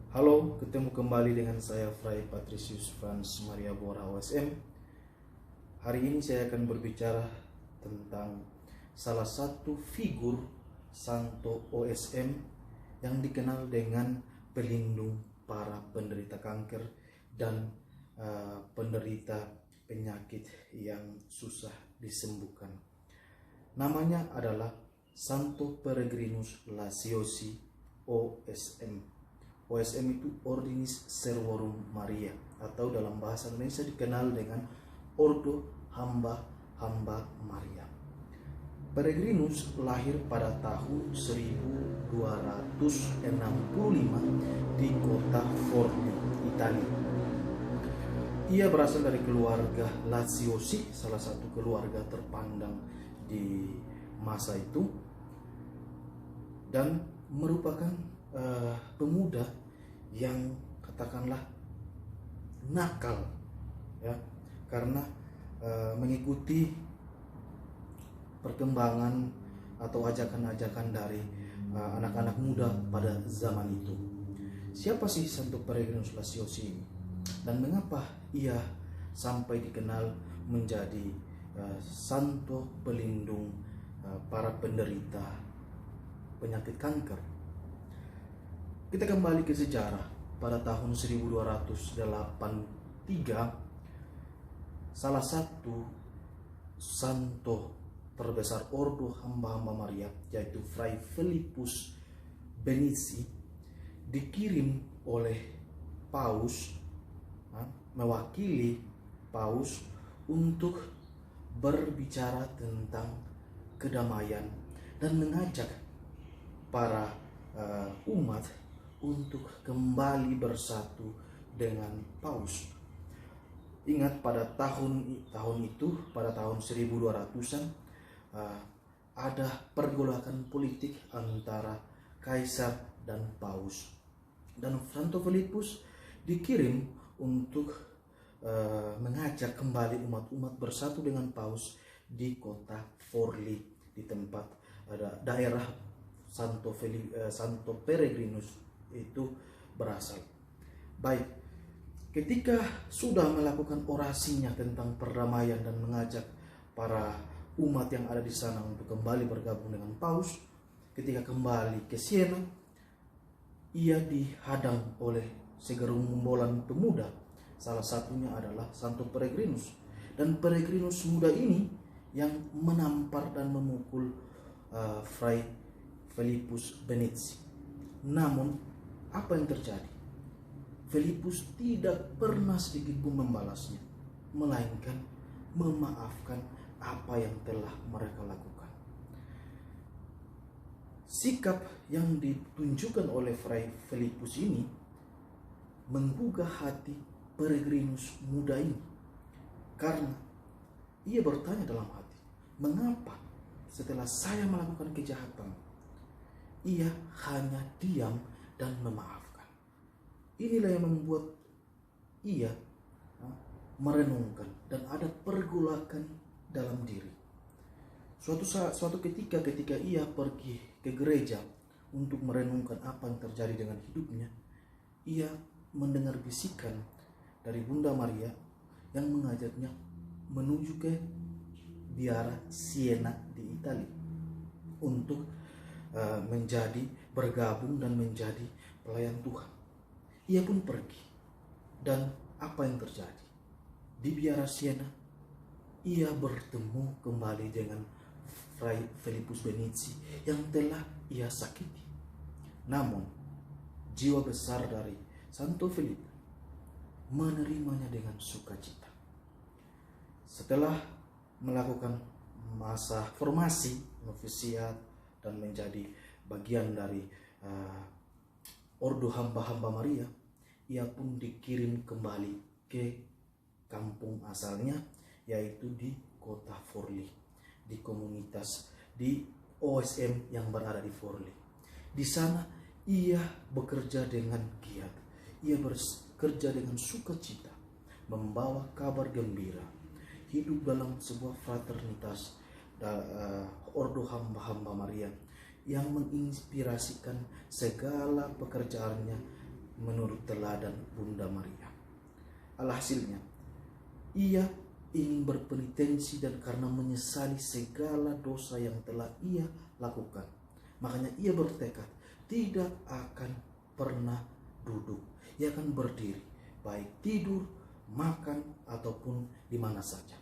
Halo, ketemu kembali dengan saya Fray Patricius Franz Maria Bora OSM. Hari ini saya akan berbicara tentang salah satu figur Santo OSM yang dikenal dengan pelindung para penderita kanker dan penderita penyakit yang susah disembuhkan. Namanya adalah Santo Peregrinus Laciosi OSM. OSM itu Ordinis Servorum Maria, atau dalam bahasa Indonesia dikenal dengan Ordo Hamba-Hamba Maria. Peregrinus lahir pada tahun 1265 di kota Forlì, Italia. Ia berasal dari keluarga Laciosi, salah satu keluarga terpandang di masa itu, dan merupakan pemuda yang katakanlah nakal, ya, karena mengikuti perkembangan atau ajakan-ajakan dari anak-anak muda pada zaman itu. Siapa sih Santo Peregrinus Laciosi ini, dan mengapa ia sampai dikenal menjadi santo pelindung para penderita penyakit kanker? Kita kembali ke sejarah. Pada tahun 1283, salah satu santo terbesar Ordo Hamba-Hamba Maria, yaitu Fray Philippus Benizi, dikirim oleh Paus, mewakili Paus untuk berbicara tentang kedamaian dan mengajak para umat untuk kembali bersatu dengan Paus. Ingat, pada tahun itu, pada tahun 1200-an, ada pergolakan politik antara kaisar dan Paus, dan Santo Philippus dikirim untuk mengajak kembali umat-umat bersatu dengan Paus di kota Forlì, di tempat daerah Santo Peregrinus itu berasal. Baik, ketika sudah melakukan orasinya tentang perdamaian dan mengajak para umat yang ada di sana untuk kembali bergabung dengan Paus, ketika kembali ke Siena, ia dihadang oleh segerombolan pemuda. Salah satunya adalah Santo Peregrinus, dan Peregrinus muda ini yang menampar dan memukul Fray Philippus Benizi. Namun apa yang terjadi? Philippus tidak pernah sedikit pun membalasnya, melainkan memaafkan apa yang telah mereka lakukan. Sikap yang ditunjukkan oleh Fray Philippus ini menggugah hati Peregrinus muda ini, karena ia bertanya dalam hati, mengapa setelah saya melakukan kejahatan, ia hanya diam dan memaafkan? Inilah yang membuat ia merenungkan dan ada pergolakan dalam diri. Suatu ketika ia pergi ke gereja untuk merenungkan apa yang terjadi dengan hidupnya, ia mendengar bisikan dari Bunda Maria yang mengajaknya menuju ke biara Siena di Italia untuk bergabung dan menjadi pelayan Tuhan. Ia pun pergi, dan apa yang terjadi? Di biara Siena, ia bertemu kembali dengan Fray Philippus Benizi yang telah ia sakiti. Namun jiwa besar dari Santo Philippus menerimanya dengan sukacita. Setelah melakukan masa formasi novisiat dan menjadi bagian dari Ordo Hamba-Hamba Maria, ia pun dikirim kembali ke kampung asalnya, yaitu di kota Forlì, di komunitas di OSM yang berada di Forlì. Di sana ia bekerja dengan giat, ia bekerja dengan sukacita, membawa kabar gembira, hidup dalam sebuah fraternitas Ordo Hamba-Hamba Maria yang menginspirasikan segala pekerjaannya menurut teladan Bunda Maria. Alhasilnya, ia ingin berpenitensi dan karena menyesali segala dosa yang telah ia lakukan. Makanya ia bertekad tidak akan pernah duduk. Ia akan berdiri, baik tidur, makan, ataupun di mana saja.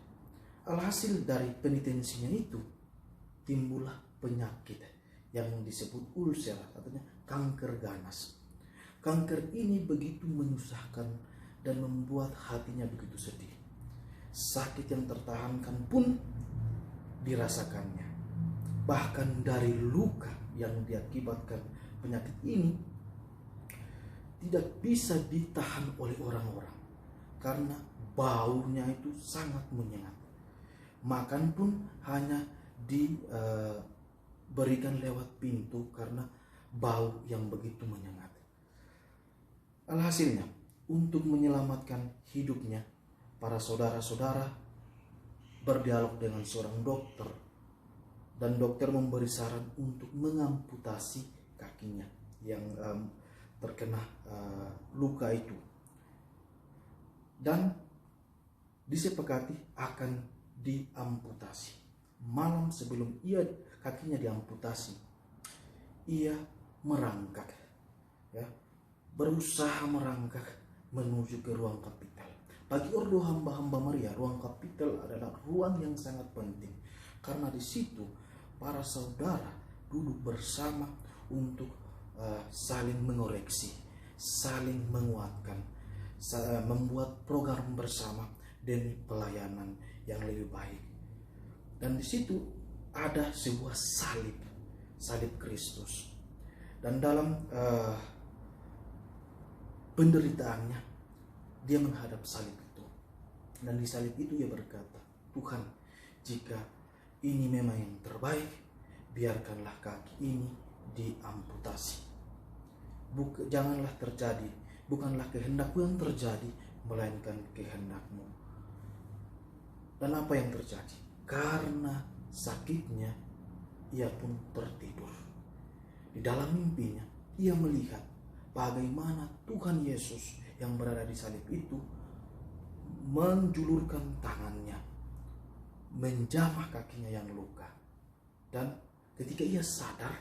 Alhasil dari penitensinya itu, timbullah penyakit yang disebut ulcer, artinya kanker ganas. Kanker ini begitu menyusahkan dan membuat hatinya begitu sedih. Sakit yang tertahankan pun dirasakannya. Bahkan dari luka yang diakibatkan penyakit ini tidak bisa ditahan oleh orang-orang karena baunya itu sangat menyengat. Makan pun hanya diberikan lewat pintu karena bau yang begitu menyengat. Alhasilnya, untuk menyelamatkan hidupnya, para saudara-saudara berdialog dengan seorang dokter, dan dokter memberi saran untuk mengamputasi kakinya yang terkena luka itu, dan disepakati akan diamputasi. Malam sebelum kakinya diamputasi, ia merangkak, berusaha merangkak menuju ke ruang kapital. Bagi ordo hamba-hamba Maria, ruang kapital adalah ruang yang sangat penting karena di situ para saudara duduk bersama untuk saling mengoreksi, saling menguatkan, membuat program bersama demi pelayanan yang lebih baik. Dan di situ ada sebuah salib Kristus. Dan dalam penderitaannya, dia menghadap salib itu. Dan di salib itu ia berkata, Tuhan, jika ini memang yang terbaik, biarkanlah kaki ini diamputasi. Janganlah terjadi, bukanlah kehendakku yang terjadi, melainkan kehendakmu. Dan apa yang terjadi? Karena sakitnya, ia pun tertidur. Di dalam mimpinya, ia melihat bagaimana Tuhan Yesus yang berada di salib itu menjulurkan tangannya, menjamah kakinya yang luka. Dan ketika ia sadar,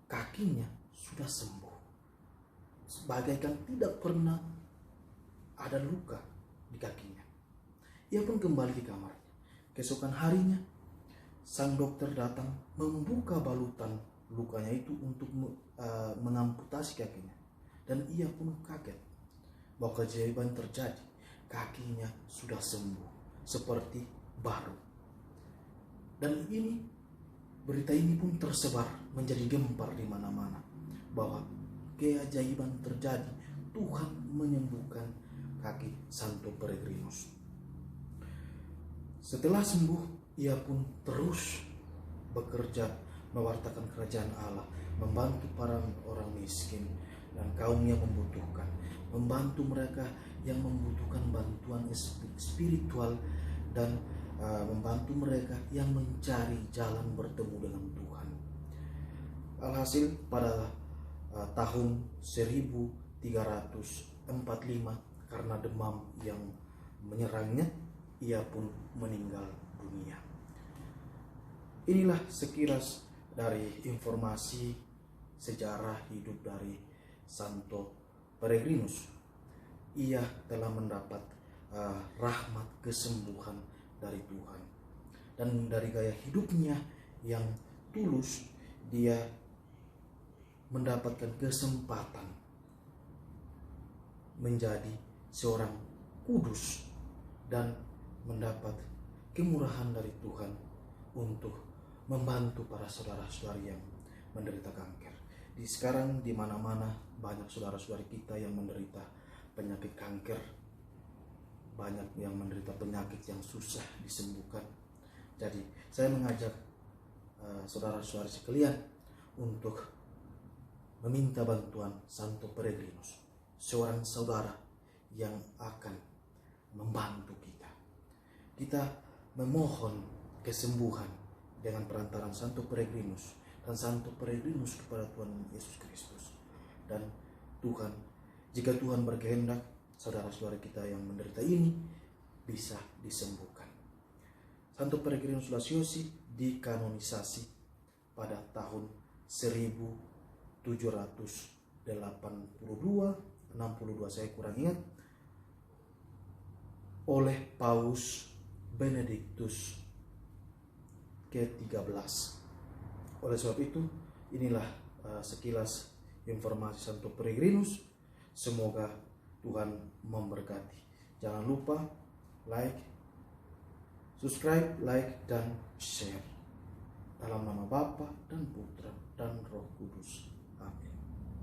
kakinya sudah sembuh, bagaikan tidak pernah ada luka di kakinya. Ia pun kembali ke kamarnya. Keesokan harinya, sang dokter datang membuka balutan lukanya itu untuk mengamputasi kakinya. Dan ia pun kaget bahwa keajaiban terjadi. Kakinya sudah sembuh seperti baru. Dan berita ini pun tersebar menjadi gempar di mana-mana bahwa keajaiban terjadi. Tuhan menyembuhkan kaki Santo Peregrinus. Setelah sembuh, ia pun terus bekerja mewartakan kerajaan Allah, membantu para orang miskin dan kaum yang membutuhkan, membantu mereka yang membutuhkan bantuan spiritual, dan membantu mereka yang mencari jalan bertemu dengan Tuhan. Alhasil pada tahun 1345, karena demam yang menyerangnya, ia pun meninggal dunia. Inilah sekilas dari informasi sejarah hidup dari Santo Peregrinus. Ia telah mendapat rahmat kesembuhan dari Tuhan, dan dari gaya hidupnya yang tulus, dia mendapatkan kesempatan menjadi seorang kudus dan mendapat kemurahan dari Tuhan untuk membantu para saudara-saudari yang menderita kanker. Sekarang di mana-mana banyak saudara-saudari kita yang menderita penyakit kanker, banyak yang menderita penyakit yang susah disembuhkan. Jadi saya mengajak saudara-saudari sekalian untuk meminta bantuan Santo Peregrinus, seorang saudara yang akan membantu kita. Kita memohon kesembuhan dengan perantaran Santo Peregrinus, dan Santo Peregrinus kepada Tuhan Yesus Kristus. Dan Tuhan Jika Tuhan berkehendak, saudara-saudara kita yang menderita ini bisa disembuhkan. Santo Peregrinus Sulaciosi dikanonisasi pada tahun 1782, saya kurang ingat, oleh Paus Benediktus ke-13. Oleh sebab itu, inilah sekilas informasi Santo Peregrinus. Semoga Tuhan memberkati. Jangan lupa like, subscribe, dan share. Dalam nama Bapa dan Putra dan Roh Kudus.